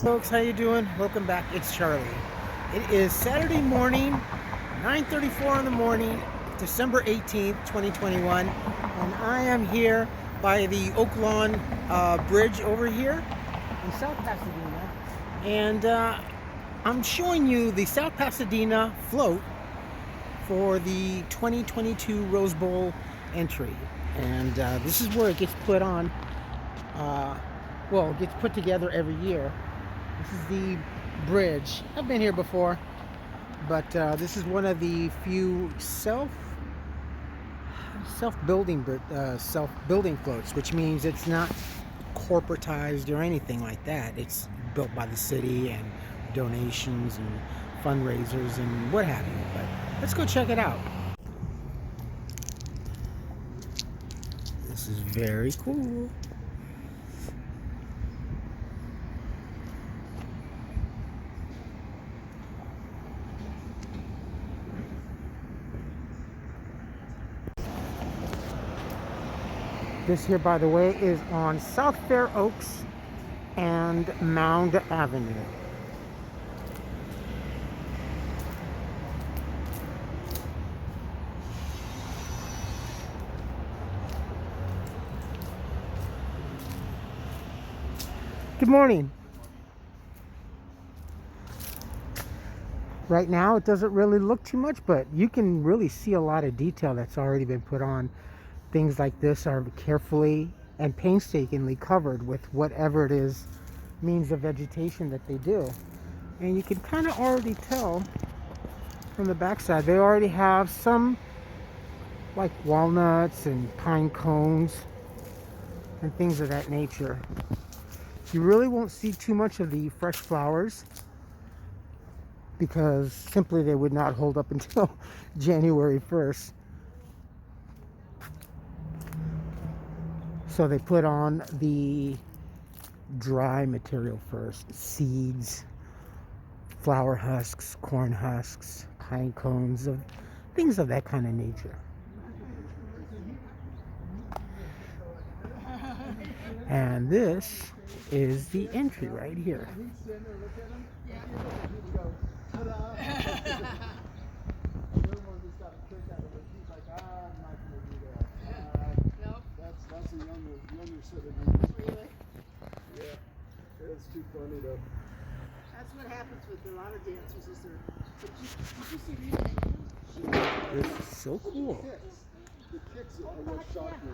Folks, how you doing? Welcome back. It's Charlie. It is Saturday morning, 9:34 in the morning, December 18th, 2021, and I am here by the Oak Lawn Bridge over here in South Pasadena, and I'm showing you the South Pasadena float for the 2022 Rose Bowl entry, and this is where it gets put on. It gets put together every year. This is the bridge. I've been here before, but this is one of the few self-building floats, which means it's not corporatized or anything like that. It's built by the city and donations and fundraisers and what have you. But let's go check it out. This is very cool. This here, by the way, is on South Fair Oaks and Mound Avenue. Good morning. Right now, it doesn't really look too much, but you can really see a lot of detail that's already been put on. Things like this are carefully and painstakingly covered with whatever it is means of vegetation that they do. And you can kind of already tell from the backside, they already have some like walnuts and pine cones and things of that nature. You really won't see too much of the fresh flowers because simply they would not hold up until January 1st. So they put on the dry material first. Seeds, flower husks, corn husks, pine cones, things of that kind of nature. And this is the entry right here. That's a younger set of dudes. Really? Yeah. It's too funny though. That's what happens with a lot of dancers is did you see Leann? This is so cool. The kicks are what shocked me.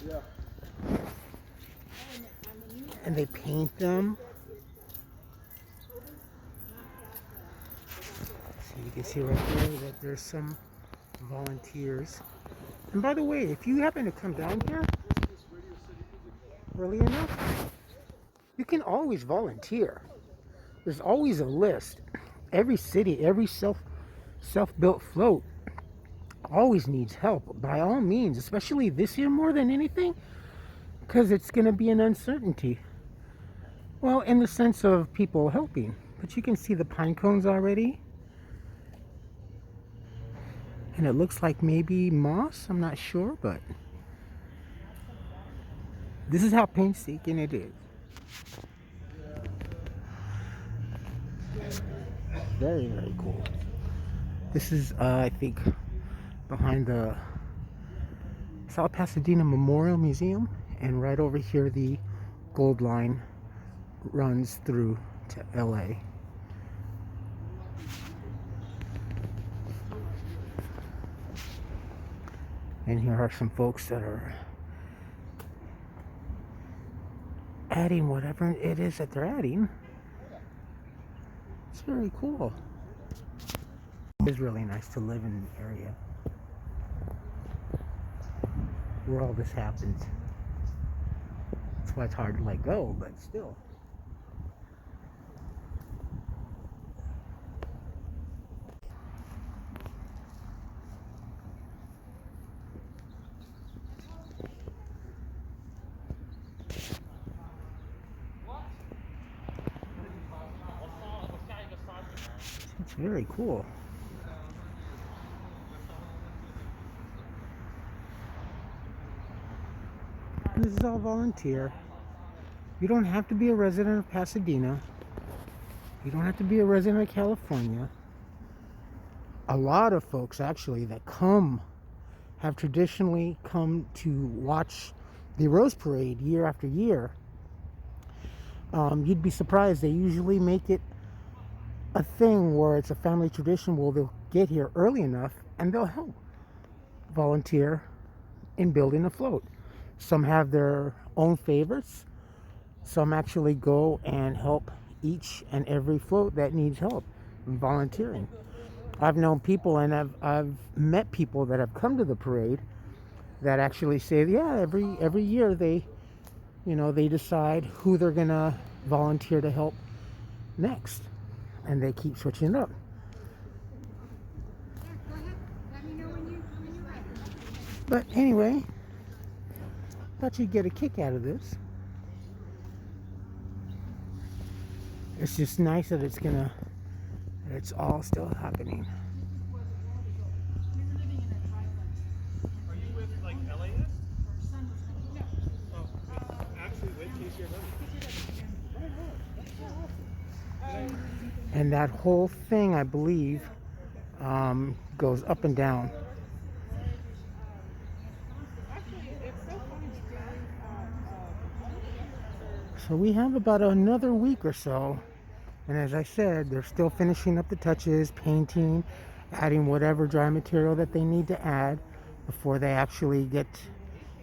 Yeah. And they paint them. So you can see right there that there's some volunteers. And by the way, if you happen to come down here early enough, you can always volunteer. There's always a list. Every city, every self-built float always needs help, by all means, especially this year more than anything, because it's going to be an uncertainty. Well, in the sense of people helping. But you can see the pine cones already. And it looks like maybe moss, I'm not sure, but this is how painstaking it is. Very, very cool. This is, I think, behind the South Pasadena Memorial Museum, and right over here the Gold Line runs through to LA. And here are some folks that are adding whatever it is that they're adding. It's very cool. It's really nice to live in an area where all this happens. That's why it's hard to let go, but still. It's very cool. This is all volunteer. You don't have to be a resident of Pasadena. You don't have to be a resident of California. A lot of folks actually that have traditionally come to watch the Rose Parade year after year. You'd be surprised. They usually make it a thing where it's a family tradition where they'll get here early enough and they'll help volunteer in building a float. Some have their own favorites. Some actually go and help each and every float that needs help in volunteering. I've known people and I've met people that have come to the parade that actually say, yeah, every year they decide who they're gonna volunteer to help next, and they keep switching it up. But anyway, thought you'd get a kick out of this. It's just nice that it's all still happening. Are you with like LAS? Oh, actually with KCRW. And that whole thing, I believe, goes up and down. So we have about another week or so, and as I said, they're still finishing up the touches, painting, adding whatever dry material that they need to add before they actually get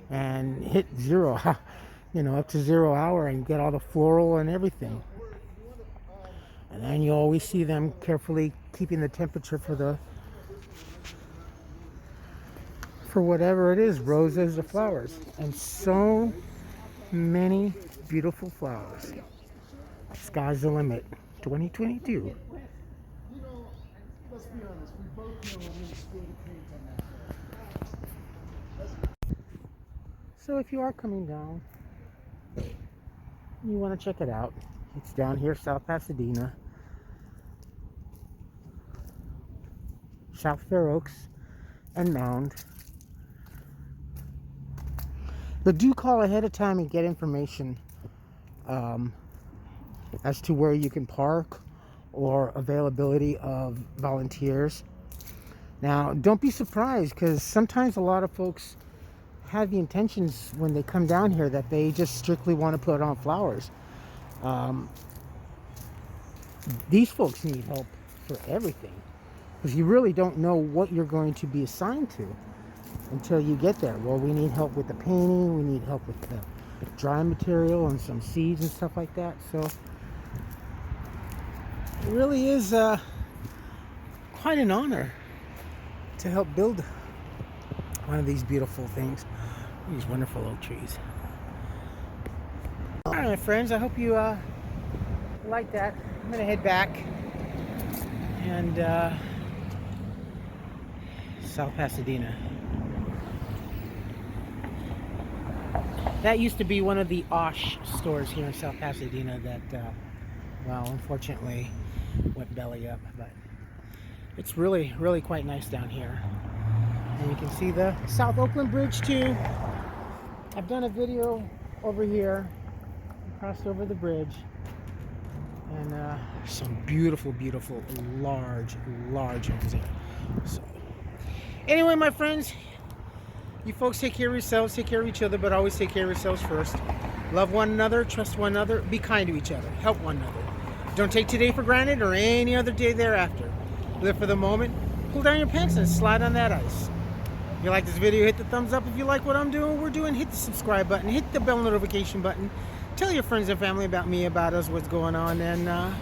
and hit zero, up to 0 hour and get all the floral and everything. And then you always see them carefully keeping the temperature for whatever it is, roses or flowers, and so many beautiful flowers. Sky's the limit. 2022. You know, let's be honest, we both know I'm going to spill the paint on that. So if you are coming down, you want to check it out. It's down here, South Pasadena, South Fair Oaks, and Mound. But do call ahead of time and get information as to where you can park or availability of volunteers. Now, don't be surprised, because sometimes a lot of folks have the intentions when they come down here that they just strictly want to put on flowers. These folks need help for everything, because you really don't know what you're going to be assigned to until you get there. Well, we need help with the painting, we need help with the dry material and some seeds and stuff like that. So it really is quite an honor to help build one of these beautiful things, these wonderful oak trees. All right, my friends, I hope you like that. I'm gonna head back and South Pasadena. That used to be one of the Osh stores here in South Pasadena that, well, unfortunately went belly up, but it's really, really quite nice down here. And you can see the South Oakland Bridge too. I've done a video over here, crossed over the bridge, and some beautiful, beautiful, large homes there. So, anyway, my friends, you folks take care of yourselves, take care of each other, but always take care of yourselves first. Love one another, trust one another, be kind to each other, help one another. Don't take today for granted or any other day thereafter. Live for the moment, pull down your pants and slide on that ice. If you like this video, hit the thumbs up. If you like what I'm doing, we're doing, hit the subscribe button, hit the bell notification button. Tell your friends and family about me, about us, what's going on, and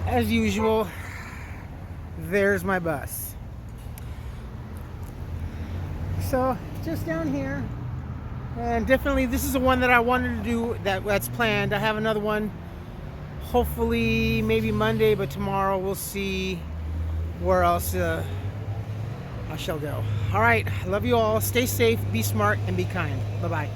as usual, there's my bus. So just down here, and definitely this is the one that I wanted to do, that's planned. I have another one hopefully maybe Monday, but tomorrow we'll see where else I shall go. All right, love you all, stay safe, be smart, and be kind. Bye-bye.